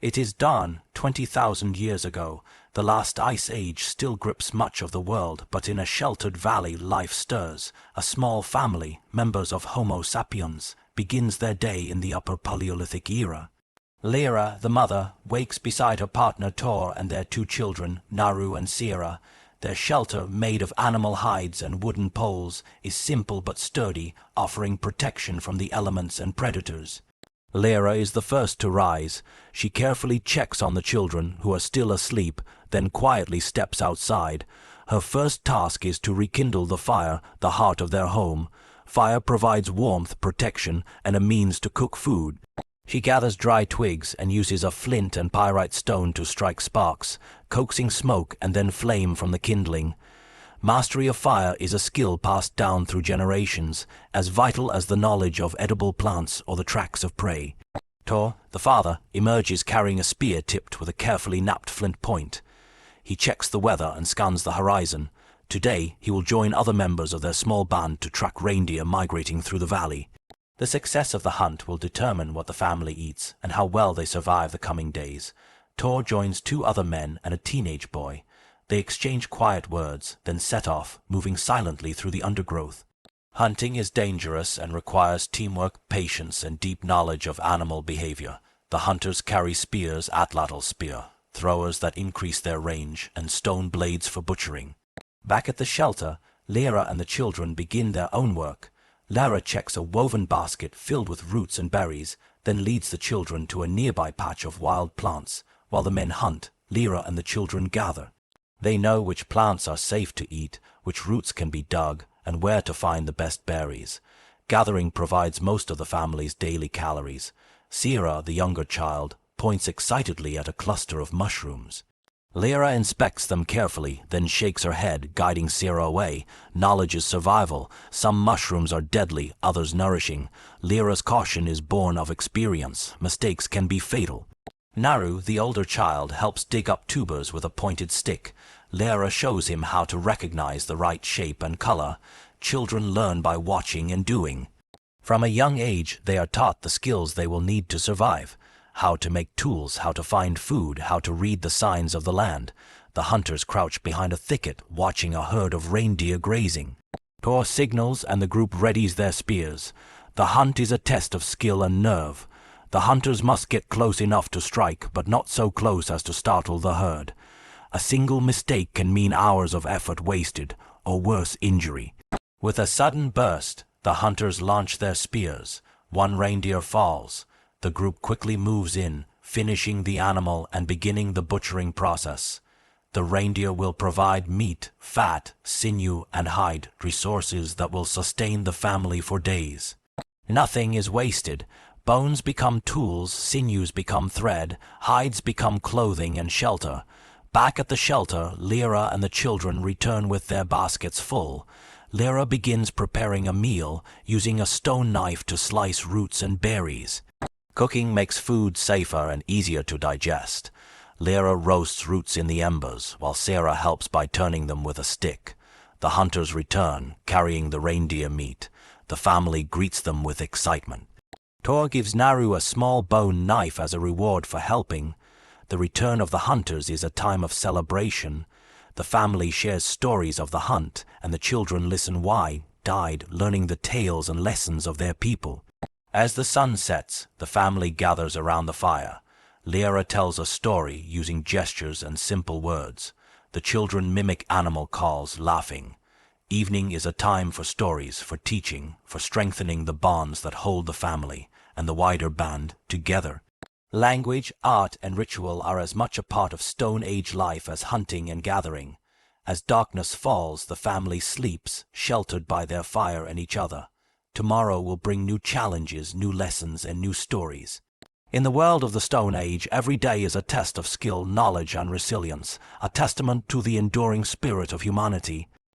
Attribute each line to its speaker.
Speaker 1: It is dawn, 20,000 years ago. The last ice age still grips much of the world, but in a sheltered valley life stirs. A small family, members of Homo sapiens, begins their day in the Upper Paleolithic era. Lyra, the mother, wakes beside her partner Tor and their two children, Naru and Sierra. Their shelter, made of animal hides and wooden poles, is simple but sturdy, offering protection from the elements and predators. Lyra is the first to rise. She carefully checks on the children, who are still asleep, then quietly steps outside. Her first task is to rekindle the fire, the heart of their home. Fire provides warmth, protection, and a means to cook food. She gathers dry twigs and uses a flint and pyrite stone to strike sparks, coaxing smoke and then flame from the kindling. Mastery of fire is a skill passed down through generations, as vital as the knowledge of edible plants or the tracks of prey. Tor, the father, emerges carrying a spear tipped with a carefully napped flint point. He checks the weather and scans the horizon. Today, he will join other members of their small band to track reindeer migrating through the valley. The success of the hunt will determine what the family eats and how well they survive the coming days. Tor joins two other men and a teenage boy. They exchange quiet words, then set off, moving silently through the undergrowth. Hunting is dangerous and requires teamwork, patience, and deep knowledge of animal behavior. The hunters carry spears, atlatl spear, throwers that increase their range, and stone blades for butchering. Back at the shelter, Lyra and the children begin their own work. Lyra checks a woven basket filled with roots and berries, then leads the children to a nearby patch of wild plants. While the men hunt, Lyra and the children gather. They know which plants are safe to eat, which roots can be dug, and where to find the best berries. Gathering provides most of the family's daily calories. Sierra, the younger child, points excitedly at a cluster of mushrooms. Lyra inspects them carefully, then shakes her head, guiding Sierra away. Knowledge is survival. Some mushrooms are deadly, others nourishing. Lyra's caution is born of experience. Mistakes can be fatal. Naru, the older child, helps dig up tubers with a pointed stick. Lyra shows him how to recognize the right shape and color. Children learn by watching and doing. From a young age, they are taught the skills they will need to survive. How to make tools, how to find food, how to read the signs of the land. The hunters crouch behind a thicket, watching a herd of reindeer grazing. Tor signals and the group readies their spears. The hunt is a test of skill and nerve. The hunters must get close enough to strike, but not so close as to startle the herd. A single mistake can mean hours of effort wasted, or worse, injury. With a sudden burst, the hunters launch their spears. One reindeer falls. The group quickly moves in, finishing the animal and beginning the butchering process. The reindeer will provide meat, fat, sinew, and hide, resources that will sustain the family for days. Nothing is wasted. Bones become tools, sinews become thread, hides become clothing and shelter. Back at the shelter, Lyra and the children return with their baskets full. Lyra begins preparing a meal, using a stone knife to slice roots and berries. Cooking makes food safer and easier to digest. Lyra roasts roots in the embers, while Sarah helps by turning them with a stick. The hunters return, carrying the reindeer meat. The family greets them with excitement. Tor gives Naru a small bone knife as a reward for helping. The return of the hunters is a time of celebration. The family shares stories of the hunt, and the children listen wide-eyed, learning the tales and lessons of their people. As the sun sets, the family gathers around the fire. Lyra tells a story using gestures and simple words. The children mimic animal calls, laughing. Evening is a time for stories, for teaching, for strengthening the bonds that hold the family and the wider band together. Language, art, and ritual are as much a part of Stone Age life as hunting and gathering. As darkness falls, the family sleeps, sheltered by their fire and each other. Tomorrow will bring new challenges, new lessons, and new stories. In the world of the Stone Age, every day is a test of skill, knowledge, and resilience, a testament to the enduring spirit of humanity.